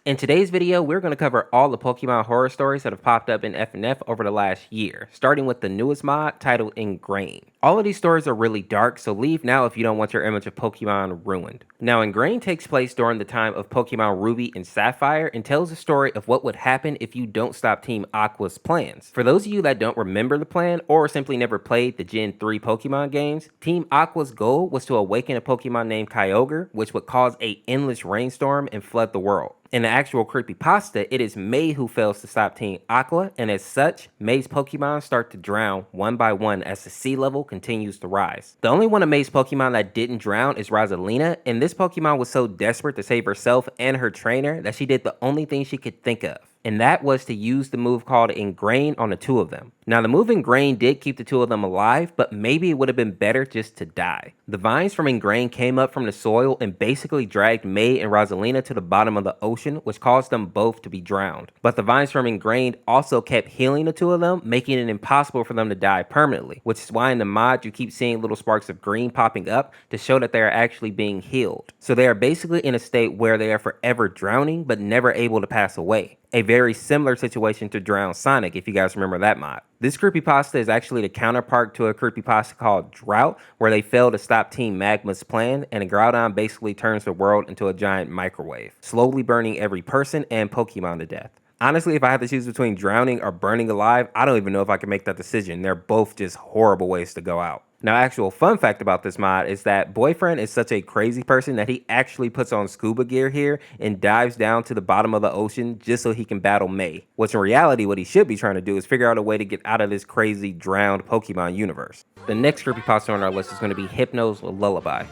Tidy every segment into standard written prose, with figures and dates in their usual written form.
In today's video, we're going to cover all the Pokemon horror stories that have popped up in FNF over the last year, starting with the newest mod titled Ingrained. All of these stories are really dark, so leave now if you don't want your image of Pokemon ruined. Now, Ingrained takes place during the time of Pokemon Ruby and Sapphire and tells the story of what would happen if you don't stop Team Aqua's plans. For those of you that don't remember the plan or simply never played the Gen 3 Pokemon games, Team Aqua's goal was to awaken a Pokemon named Kyogre, which would cause an endless rainstorm and flood the world. In the actual creepypasta, it is May who fails to stop Team Aqua, and as such, May's Pokemon start to drown one by one as the sea level continues to rise. The only one of May's Pokemon that didn't drown is Rosalina, and this Pokemon was so desperate to save herself and her trainer that she did the only thing she could think of, and that was to use the move called Ingrained on the two of them. Now, the move Ingrained did keep the two of them alive, but maybe it would have been better just to die. The vines from Ingrained came up from the soil and basically dragged May and Rosalina to the bottom of the ocean, which caused them both to be drowned. But the vines from Ingrained also kept healing the two of them, making it impossible for them to die permanently, which is why in the mod you keep seeing little sparks of green popping up to show that they are actually being healed. So they are basically in a state where they are forever drowning, but never able to pass away. A very similar situation to Drown Sonic, if you guys remember that mod. This creepypasta is actually the counterpart to a creepypasta called Drought, where they fail to stop Team Magma's plan, and a Groudon basically turns the world into a giant microwave, slowly burning every person and Pokemon to death. Honestly, if I had to choose between drowning or burning alive, I don't even know if I can make that decision. They're both just horrible ways to go out. Now, actual fun fact about this mod is that Boyfriend is such a crazy person that he actually puts on scuba gear here and dives down to the bottom of the ocean just so he can battle May. Which in reality, what he should be trying to do is figure out a way to get out of this crazy drowned Pokemon universe. The next creepypasta on our list is going to be Hypno's Lullaby.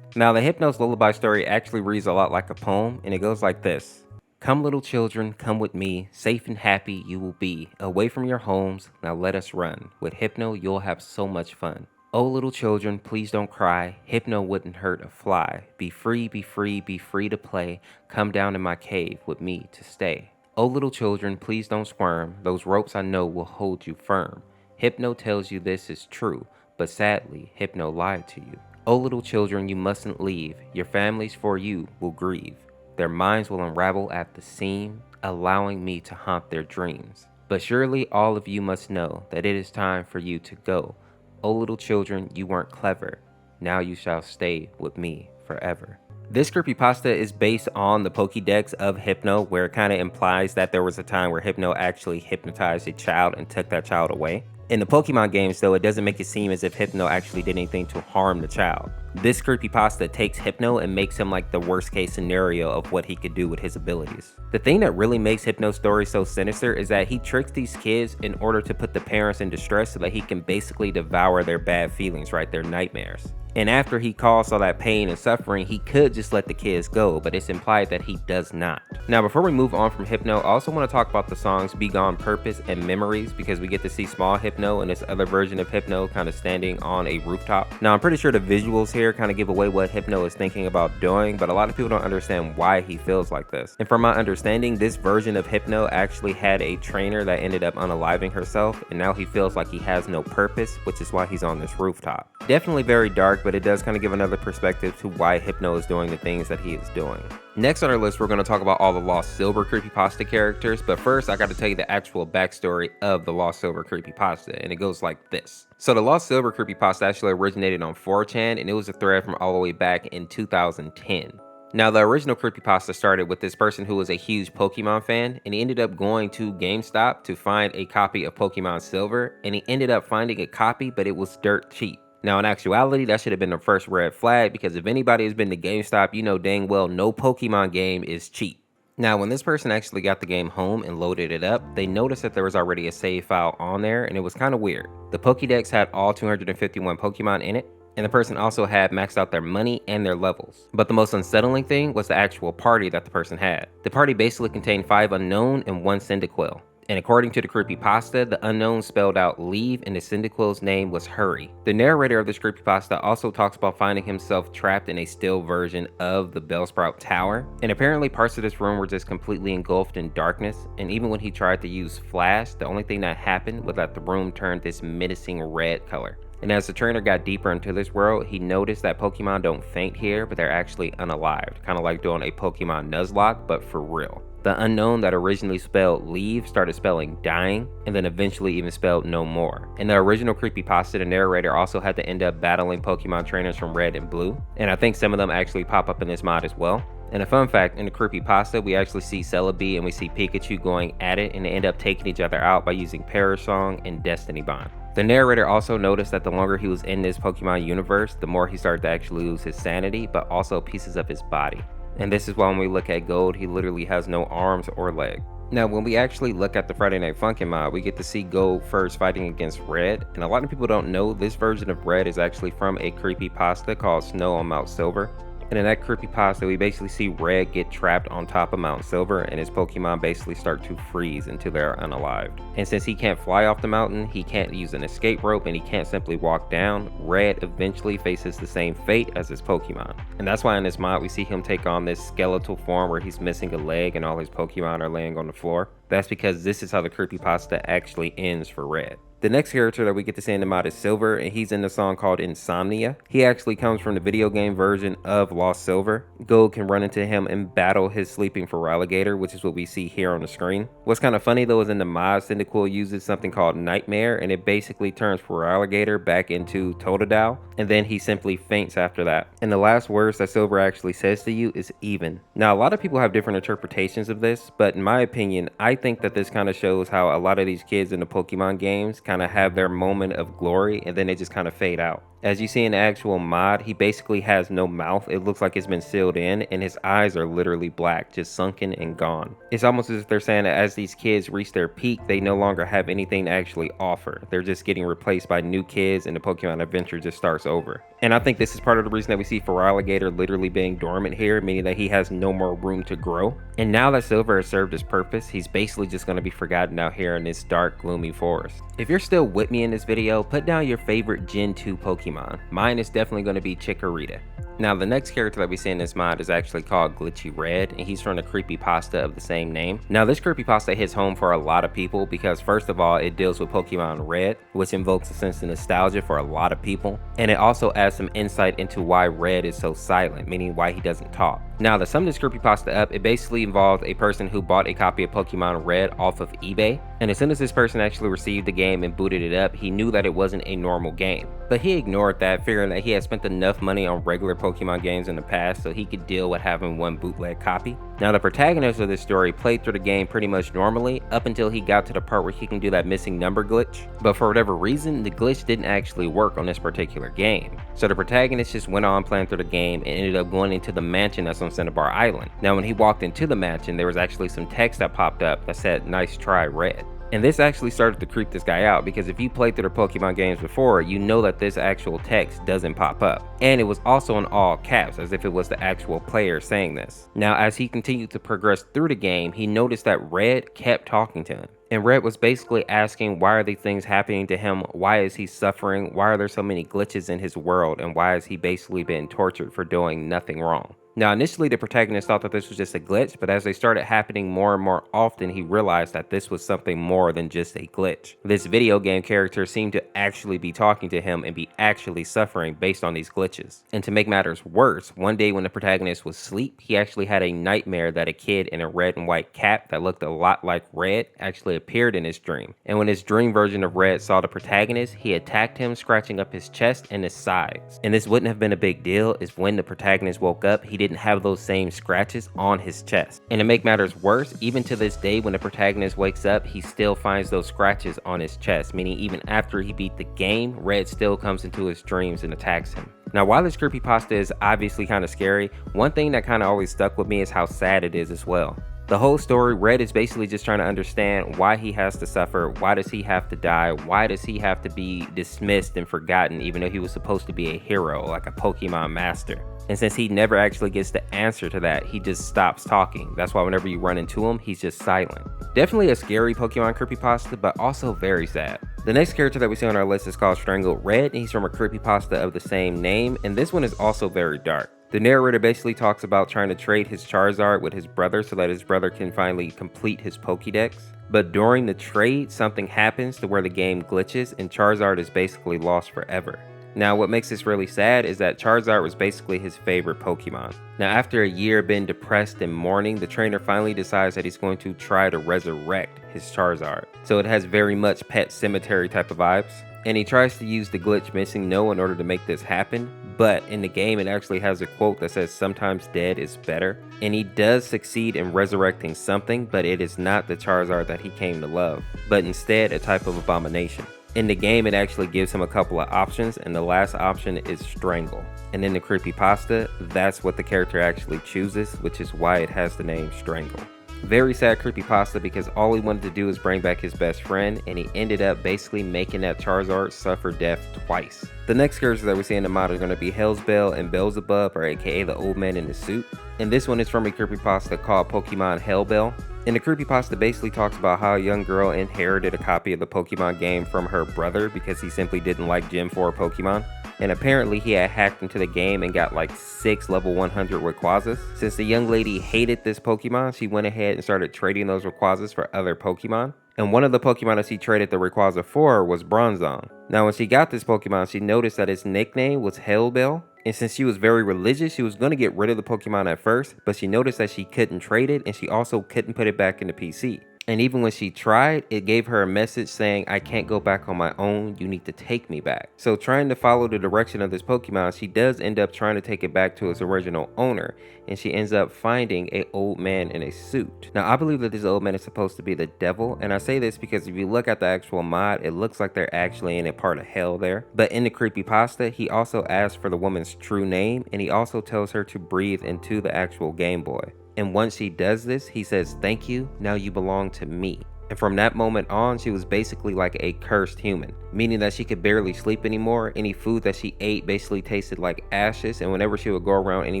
Now, the Hypno's Lullaby story actually reads a lot like a poem, and it goes like this. Come little children, come with me, safe and happy you will be, away from your homes, now let us run. With Hypno, you'll have so much fun. Oh little children, please don't cry, Hypno wouldn't hurt a fly. Be free, be free, be free to play, come down in my cave with me to stay. Oh little children, please don't squirm, those ropes I know will hold you firm. Hypno tells you this is true, but sadly, Hypno lied to you. Oh little children, you mustn't leave, your families for you will grieve. Their minds will unravel at the seam, allowing me to haunt their dreams. But surely all of you must know that it is time for you to go. Oh little children, you weren't clever. Now you shall stay with me forever. This creepypasta is based on the Pokédex of Hypno, where it kind of implies that there was a time where Hypno actually hypnotized a child and took that child away. In the Pokemon games, though, it doesn't make it seem as if Hypno actually did anything to harm the child. This creepypasta takes Hypno and makes him like the worst case scenario of what he could do with his abilities. The thing that really makes Hypno's story so sinister is that he tricks these kids in order to put the parents in distress so that he can basically devour their bad feelings, right? Their nightmares. And after he caused all that pain and suffering, he could just let the kids go, but it's implied that he does not. Now, before we move on from Hypno, I also want to talk about the songs Be Gone Purpose and Memories, because we get to see small Hypno and this other version of Hypno kind of standing on a rooftop. Now, I'm pretty sure the visuals here kind of give away what Hypno is thinking about doing, but a lot of people don't understand why he feels like this. And from my understanding, this version of Hypno actually had a trainer that ended up unaliving herself, and now he feels like he has no purpose, which is why he's on this rooftop. Definitely very dark, but it does kind of give another perspective to why Hypno is doing the things that he is doing. Next on our list, we're going to talk about all the Lost Silver creepypasta characters, but first I got to tell you the actual backstory of the Lost Silver creepypasta, and it goes like this. So the Lost Silver creepypasta actually originated on 4chan, and it was a thread from all the way back in 2010. Now, the original creepypasta started with this person who was a huge Pokemon fan, and he ended up going to GameStop to find a copy of Pokemon Silver, and he ended up finding a copy, but it was dirt cheap. Now, in actuality, that should have been the first red flag, because if anybody has been to GameStop, you know dang well no Pokemon game is cheap. Now, when this person actually got the game home and loaded it up, they noticed that there was already a save file on there, and it was kind of weird. The Pokédex had all 251 Pokemon in it, and the person also had maxed out their money and their levels. But the most unsettling thing was the actual party that the person had. The party basically contained 5 Unown and 1 Cyndaquil. And according to the creepypasta, the Unown spelled out leave and the Cyndaquil's name was hurry. The narrator of this creepypasta also talks about finding himself trapped in a still version of the Bellsprout Tower. And apparently parts of this room were just completely engulfed in darkness. And even when he tried to use flash, the only thing that happened was that the room turned this menacing red color. And as the trainer got deeper into this world, he noticed that Pokemon don't faint here, but they're actually unalived, kind of like doing a Pokemon Nuzlocke, but for real. The Unown that originally spelled leave started spelling dying, and then eventually even spelled no more. In the original creepypasta, the narrator also had to end up battling Pokemon trainers from Red and Blue, and I think some of them actually pop up in this mod as well. And a fun fact, in the creepypasta, we actually see Celebi and we see Pikachu going at it, and they end up taking each other out by using Perish Song and Destiny Bond. The narrator also noticed that the longer he was in this Pokemon universe, the more he started to actually lose his sanity, but also pieces of his body. And this is why when we look at Gold, he literally has no arms or leg. Now, when we actually look at the Friday Night Funkin' mod, we get to see Gold first fighting against Red, and a lot of people don't know this version of Red is actually from a creepypasta called Snow on Mount Silver. And in that creepypasta, we basically see Red get trapped on top of Mount Silver, and his Pokemon basically start to freeze until they're unalived. And since he can't fly off the mountain, he can't use an escape rope, and he can't simply walk down, Red eventually faces the same fate as his Pokemon. And that's why in this mod, we see him take on this skeletal form where he's missing a leg and all his Pokemon are laying on the floor. That's because this is how the creepypasta actually ends for Red. The next character that we get to see in the mod is Silver, and he's in the song called Insomnia. He actually comes from the video game version of Lost Silver. Gold can run into him and battle his sleeping Feraligatr, which is what we see here on the screen. What's kind of funny though is in the mod, Cyndaquil uses something called Nightmare, and it basically turns Feraligatr back into Toadette, and then he simply faints after that. And the last words that Silver actually says to you is even. Now, a lot of people have different interpretations of this, but in my opinion, I think that this kind of shows how a lot of these kids in the Pokemon games kind of have their moment of glory and then they just kind of fade out. As you see in the actual mod, he basically has no mouth. It looks like it's been sealed in, and his eyes are literally black, just sunken and gone. It's almost as if they're saying that as these kids reach their peak, they no longer have anything to actually offer. They're just getting replaced by new kids, and the Pokemon adventure just starts over. And I think this is part of the reason that we see Feraligatr literally being dormant here, meaning that he has no more room to grow. And now that Silver has served his purpose, he's basically just going to be forgotten out here in this dark, gloomy forest. If you're still with me in this video, put down your favorite Gen 2 Pokemon. Mine is definitely going to be Chikorita. Now, the next character that we see in this mod is actually called Glitchy Red, and he's from the creepypasta of the same name. Now, this creepypasta hits home for a lot of people because, first of all, it deals with Pokemon Red, which invokes a sense of nostalgia for a lot of people, and it also adds some insight into why Red is so silent, meaning why he doesn't talk. Now, to sum this creepypasta up, it basically involved a person who bought a copy of Pokemon Red off of eBay, and as soon as this person actually received the game and booted it up, he knew that it wasn't a normal game. But he ignored that, figuring that he had spent enough money on regular Pokemon games in the past so he could deal with having one bootleg copy. Now, the protagonist of this story played through the game pretty much normally up until he got to the part where he can do that missing number glitch, but for whatever reason, the glitch didn't actually work on this particular game. So the protagonist just went on playing through the game and ended up going into the mansion that's on Cinnabar Island. Now, when he walked into the mansion, there was actually some text that popped up that said, "Nice try, Red." And this actually started to creep this guy out because if you played through the Pokemon games before, you know that this actual text doesn't pop up. And it was also in all caps, as if it was the actual player saying this. Now, as he continued to progress through the game, he noticed that Red kept talking to him. And Red was basically asking, why are these things happening to him? Why is he suffering? Why are there so many glitches in his world? And why has he basically been tortured for doing nothing wrong? Now, initially, the protagonist thought that this was just a glitch, but as they started happening more and more often, he realized that this was something more than just a glitch. This video game character seemed to actually be talking to him and be actually suffering based on these glitches. And to make matters worse, one day when the protagonist was asleep, he actually had a nightmare that a kid in a red and white cap that looked a lot like Red actually appeared in his dream. And when his dream version of Red saw the protagonist, he attacked him, scratching up his chest and his sides. And this wouldn't have been a big deal, is when the protagonist woke up, he didn't have those same scratches on his chest. And to make matters worse, even to this day when the protagonist wakes up, he still finds those scratches on his chest, meaning even after he beat the game, Red still comes into his dreams and attacks him. Now, while this creepypasta is obviously kind of scary, one thing that kind of always stuck with me is how sad it is as well. The whole story, Red is basically just trying to understand why he has to suffer, why does he have to die, why does he have to be dismissed and forgotten even though he was supposed to be a hero, like a Pokemon master. And since he never actually gets the answer to that, he just stops talking. That's why whenever you run into him, he's just silent. Definitely a scary Pokemon creepypasta, but also very sad. The next character that we see on our list is called Strangled Red, and he's from a creepypasta of the same name, and this one is also very dark. The narrator basically talks about trying to trade his Charizard with his brother so that his brother can finally complete his Pokédex. But during the trade, something happens to where the game glitches and Charizard is basically lost forever. Now, what makes this really sad is that Charizard was basically his favorite Pokemon. Now, after a year being depressed and mourning, the trainer finally decides that he's going to try to resurrect his Charizard. So it has very much Pet Cemetery type of vibes. And he tries to use the glitch Misingno in order to make this happen, but in the game it actually has a quote that says sometimes dead is better, and he does succeed in resurrecting something, but it is not the Charizard that he came to love, but instead a type of abomination. In the game it actually gives him a couple of options, and the last option is Strangle. And in the creepypasta, that's what the character actually chooses, which is why it has the name Strangle. Very sad creepypasta because all he wanted to do is bring back his best friend, and he ended up basically making that Charizard suffer death twice. The next characters that we see in the mod are going to be Hellsbell and Beelzebub, or aka the old man in the suit. And this one is from a creepypasta called Pokemon Hellbell. And the creepypasta basically talks about how a young girl inherited a copy of the Pokemon game from her brother because he simply didn't like Gen 4 Pokemon. And apparently he had hacked into the game and got like 6 level 100 Rayquazas. Since the young lady hated this Pokemon, she went ahead and started trading those Rayquazas for other Pokemon. And one of the Pokemon that she traded the Rayquaza for was Bronzong. Now when she got this Pokemon, she noticed that its nickname was Hellbell. And since she was very religious, she was going to get rid of the Pokemon at first, but she noticed that she couldn't trade it, and she also couldn't put it back in the PC. And even when she tried, it gave her a message saying, I can't go back on my own, you need to take me back. So trying to follow the direction of this Pokemon, she does end up trying to take it back to its original owner, and she ends up finding an old man in a suit. Now I believe that this old man is supposed to be the devil, and I say this because if you look at the actual mod, it looks like they're actually in a part of hell there. But in the creepypasta, he also asks for the woman's true name, and he also tells her to breathe into the actual Game Boy. And once she does this, he says, thank you, now you belong to me. And from that moment on, she was basically like a cursed human, meaning that she could barely sleep anymore. Any food that she ate basically tasted like ashes, and whenever she would go around any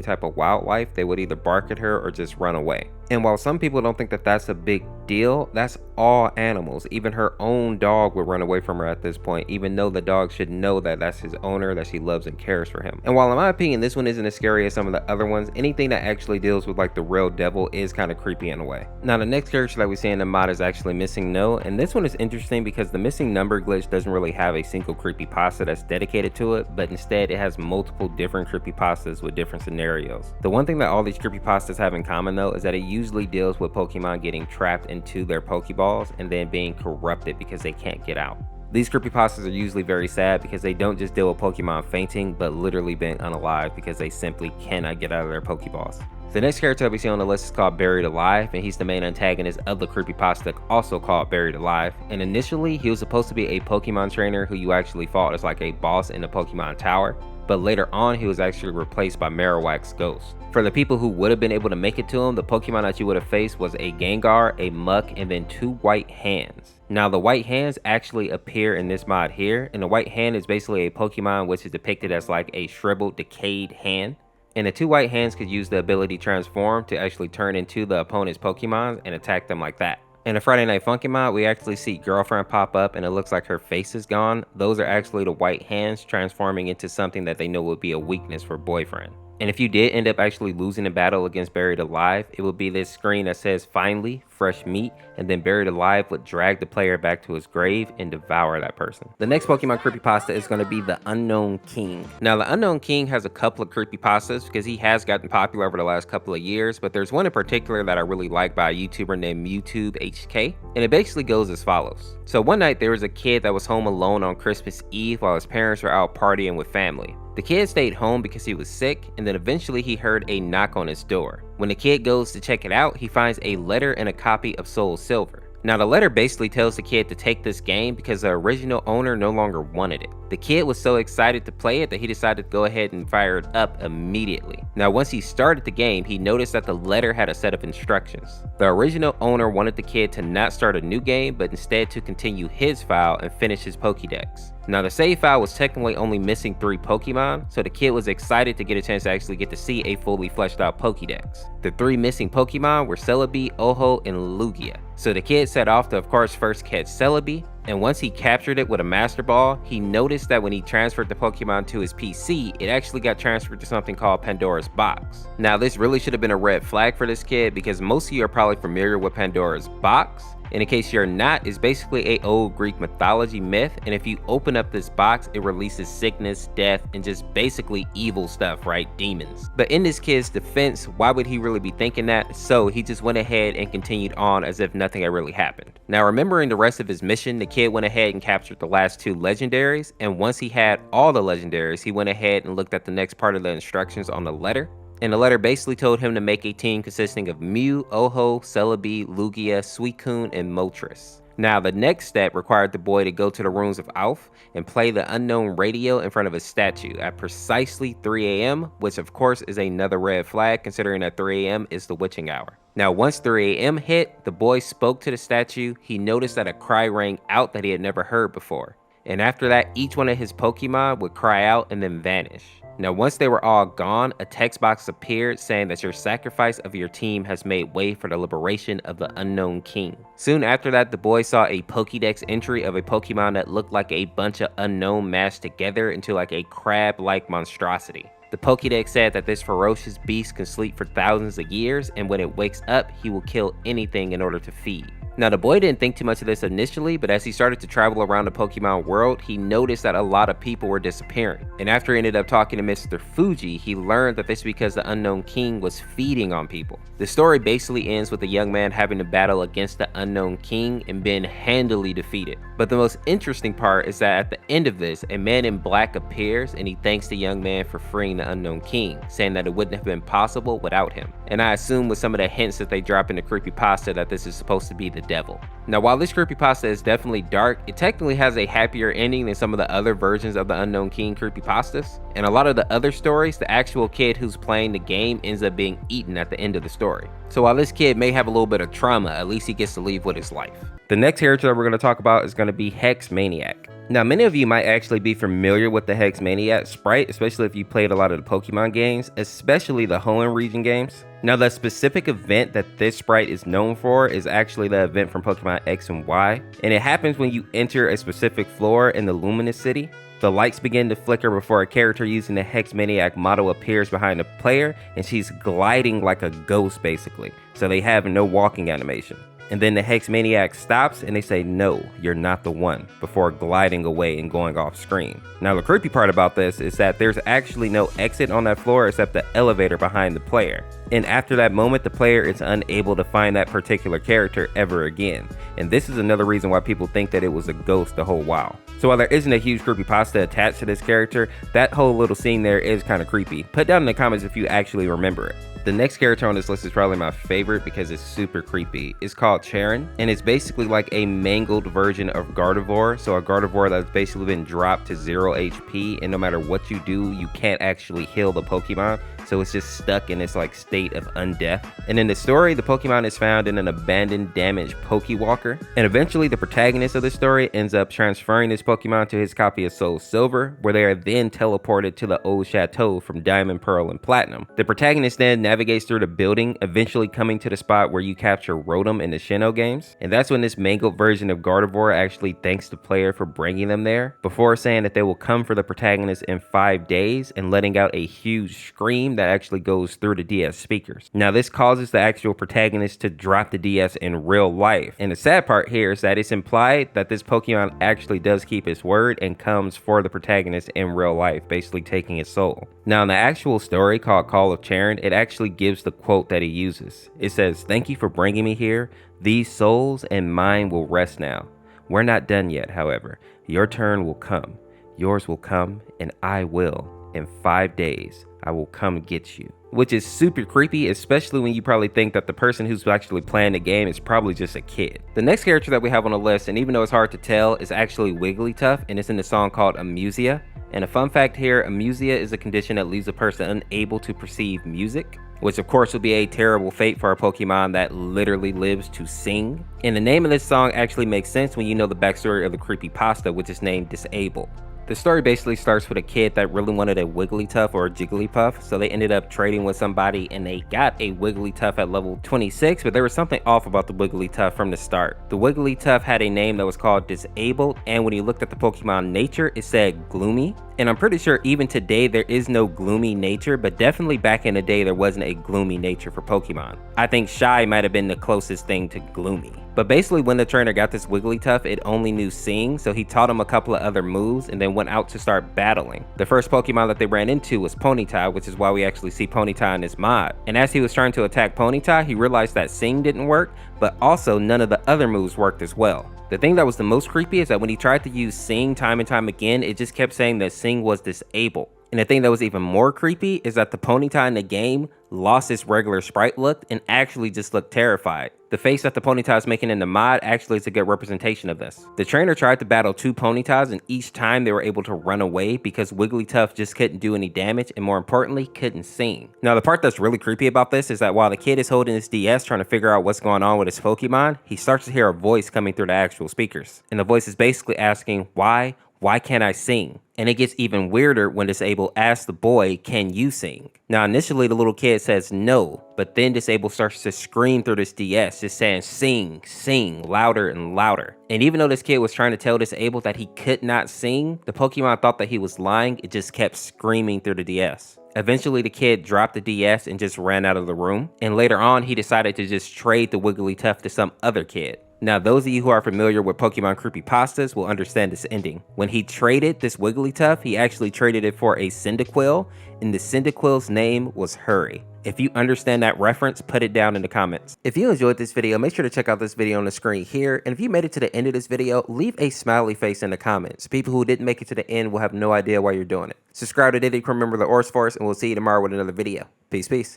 type of wildlife, they would either bark at her or just run away. And while some people don't think that that's a big deal, that's all animals. Even her own dog would run away from her at this point, even though the dog should know that that's his owner, that she loves and cares for him. And while in my opinion, this one isn't as scary as some of the other ones, anything that actually deals with like the real devil is kind of creepy in a way. Now the next character that we see in the mod is actually Misingno, and this one is interesting because the missing number glitch doesn't really have a single creepypasta that's dedicated to it, but instead it has multiple different creepypastas with different scenarios. The one thing that all these creepypastas have in common though is that it usually deals with Pokemon getting trapped into their Pokeballs and then being corrupted because they can't get out. These creepypastas are usually very sad because they don't just deal with Pokemon fainting, but literally being unalive because they simply cannot get out of their Pokeballs. The next character that we see on the list is called Buried Alive, and he's the main antagonist of the creepypasta also called Buried Alive. And initially, he was supposed to be a Pokemon trainer who you actually fought as like a boss in the Pokemon Tower, but later on he was actually replaced by Marowak's ghost. For the people who would have been able to make it to him, the Pokemon that you would have faced was a Gengar, a Muck, and then 2 white hands. Now the white hands actually appear in this mod here, and the white hand is basically a Pokemon which is depicted as like a shriveled, decayed hand. And the 2 white hands could use the ability Transform to actually turn into the opponent's Pokemon and attack them like that. In the Friday Night Funkin' mod, we actually see Girlfriend pop up and it looks like her face is gone. Those are actually the white hands transforming into something that they know would be a weakness for Boyfriend. And if you did end up actually losing a battle against Buried Alive, it would be this screen that says finally, fresh meat, and then Buried Alive would drag the player back to his grave and devour that person. The next Pokemon creepypasta is going to be the Unown King. Now the Unown King has a couple of creepypastas because he has gotten popular over the last couple of years, but there's one in particular that I really like by a YouTuber named YouTube HK, and it basically goes as follows. So one night there was a kid that was home alone on Christmas Eve while his parents were out partying with family. The kid stayed home because he was sick, and then eventually he heard a knock on his door. When the kid goes to check it out, he finds a letter and a copy of Soul Silver. Now the letter basically tells the kid to take this game because the original owner no longer wanted it. The kid was so excited to play it that he decided to go ahead and fire it up immediately. Now once he started the game, he noticed that the letter had a set of instructions. The original owner wanted the kid to not start a new game, but instead to continue his file and finish his Pokédex. Now the save file was technically only missing 3 Pokemon, so the kid was excited to get a chance to actually get to see a fully fleshed out Pokédex. The 3 missing Pokemon were Celebi, Oho, and Lugia. So the kid set off to of course first catch Celebi, and once he captured it with a Master Ball, he noticed that when he transferred the Pokemon to his PC, it actually got transferred to something called Pandora's Box. Now this really should have been a red flag for this kid because most of you are probably familiar with Pandora's Box, And in case you're not, it's basically a old Greek mythology myth, and if you open up this box, it releases sickness, death, and just basically evil stuff, right? Demons. But in this kid's defense, why would he really be thinking that? So he just went ahead and continued on as if nothing had really happened. Now, remembering the rest of his mission, the kid went ahead and captured the last 2 legendaries, and once he had all the legendaries, he went ahead and looked at the next part of the instructions on the letter. And the letter basically told him to make a team consisting of Mew, Oho, Celebi, Lugia, Suicune, and Moltres. Now, the next step required the boy to go to the ruins of Alf and play the Unown radio in front of a statue at precisely 3 a.m., which of course is another red flag considering that 3 a.m. is the witching hour. Now, once 3 a.m. hit, the boy spoke to the statue. He noticed that a cry rang out that he had never heard before. And after that, each one of his Pokemon would cry out and then vanish. Now, once they were all gone, a text box appeared saying that your sacrifice of your team has made way for the liberation of the Unknown King. Soon after that, the boy saw a Pokédex entry of a Pokemon that looked like a bunch of Unown mashed together into like a crab-like monstrosity. The Pokédex said that this ferocious beast can sleep for thousands of years, and when it wakes up, he will kill anything in order to feed. Now, the boy didn't think too much of this initially, but as he started to travel around the Pokemon world, he noticed that a lot of people were disappearing. And after he ended up talking to Mr. Fuji, he learned that this is because the Unknown King was feeding on people. The story basically ends with the young man having to battle against the Unknown King and being handily defeated. But the most interesting part is that at the end of this, a man in black appears and he thanks the young man for freeing the Unknown King, saying that it wouldn't have been possible without him. And I assume with some of the hints that they drop in the creepypasta that this is supposed to be the devil. Now, while this creepypasta is definitely dark, it technically has a happier ending than some of the other versions of the Unknown King creepypastas. And a lot of the other stories, the actual kid who's playing the game ends up being eaten at the end of the story. So while this kid may have a little bit of trauma, at least he gets to leave with his life. The next character that we're going to talk about is going to be Hex Maniac. Now, many of you might actually be familiar with the Hex Maniac sprite, especially if you played a lot of the Pokemon games, especially the Hoenn region games. Now, the specific event that this sprite is known for is actually the event from Pokemon X and Y, and it happens when you enter a specific floor in the Luminous City. The lights begin to flicker before a character using the Hex Maniac motto appears behind the player, and she's gliding like a ghost basically, so they have no walking animation. And then the Hex Maniac stops and they say, "No, you're not the one," before gliding away and going off screen. Now, the creepy part about this is that there's actually no exit on that floor except the elevator behind the player. And after that moment, the player is unable to find that particular character ever again. And this is another reason why people think that it was a ghost the whole while. So while there isn't a huge creepypasta attached to this character, that whole little scene there is kind of creepy. Put down in the comments if you actually remember it. The next character on this list is probably my favorite because it's super creepy. It's called Charon, and it's basically like a mangled version of Gardevoir. So a Gardevoir that's basically been dropped to 0 HP, and no matter what you do, you can't actually heal the Pokemon. So it's just stuck in this like state of undeath. And in the story, the Pokemon is found in an abandoned, damaged Pokewalker. And eventually the protagonist of the story ends up transferring this Pokemon to his copy of Soul Silver, where they are then teleported to the old chateau from Diamond, Pearl, and Platinum. The protagonist then navigates through the building, eventually coming to the spot where you capture Rotom in the Sinnoh games. And that's when this mangled version of Gardevoir actually thanks the player for bringing them there, before saying that they will come for the protagonist in 5 days and letting out a huge scream that actually goes through the DS speakers. Now, this causes the actual protagonist to drop the DS in real life. And the sad part here is that it's implied that this Pokemon actually does keep its word and comes for the protagonist in real life, basically taking its soul. Now, in the actual story called Call of Charon, it actually gives the quote that he uses. It says, "Thank you for bringing me here. These souls and mine will rest now. We're not done yet, however. Your turn will come. Yours will come, and I will. In 5 days, I will come get you." Which is super creepy, especially when you probably think that the person who's actually playing the game is probably just a kid. The next character that we have on the list, and even though it's hard to tell, is actually Wigglytuff, and it's in the song called Amusia. And a fun fact here, amusia is a condition that leaves a person unable to perceive music, which of course would be a terrible fate for a Pokemon that literally lives to sing. And the name of this song actually makes sense when you know the backstory of the creepypasta, which is named Disabled. The story basically starts with a kid that really wanted a Wigglytuff or a Jigglypuff, so they ended up trading with somebody and they got a Wigglytuff at level 26, but there was something off about the Wigglytuff from the start. The Wigglytuff had a name that was called Disabled, and when you looked at the Pokemon nature, it said Gloomy. And I'm pretty sure even today there is no gloomy nature, but definitely back in the day there wasn't a gloomy nature for Pokemon. I think Shy might have been the closest thing to gloomy. But basically when the trainer got this Wigglytuff, it only knew Sing, so he taught him a couple of other moves and then went out to start battling. The first Pokemon that they ran into was Ponyta, which is why we actually see Ponyta in this mod. And as he was trying to attack Ponyta, he realized that Sing didn't work, but also none of the other moves worked as well. The thing that was the most creepy is that when he tried to use Sing time and time again, it just kept saying that Sing was disabled. And the thing that was even more creepy is that the Ponyta in the game lost its regular sprite look and actually just looked terrified. The face that the Ponyta is making in the mod actually is a good representation of this. The trainer tried to battle 2 Ponytas and each time they were able to run away because Wigglytuff just couldn't do any damage and more importantly couldn't sing. Now the part that's really creepy about this is that while the kid is holding his DS trying to figure out what's going on with his Pokemon, he starts to hear a voice coming through the actual speakers. And the voice is basically asking, why can't I sing? And it gets even weirder when Disable asks the boy, can you sing? Now initially the little kid says no, but then Disable starts to scream through this DS, just saying sing, sing, louder and louder. And even though this kid was trying to tell Disable that he could not sing, the Pokemon thought that he was lying, it just kept screaming through the DS. Eventually the kid dropped the DS and just ran out of the room, and later on he decided to just trade the Wigglytuff to some other kid. Now those of you who are familiar with Pokemon creepypastas will understand this ending. When he traded this Wigglytuff, he actually traded it for a Cyndaquil, and the Cyndaquil's name was Hurry. If you understand that reference, put it down in the comments. If you enjoyed this video, make sure to check out this video on the screen here, and if you made it to the end of this video, leave a smiley face in the comments. People who didn't make it to the end will have no idea why you're doing it. Subscribe to Diddy, remember the Orseofkorse, and we'll see you tomorrow with another video. Peace, peace.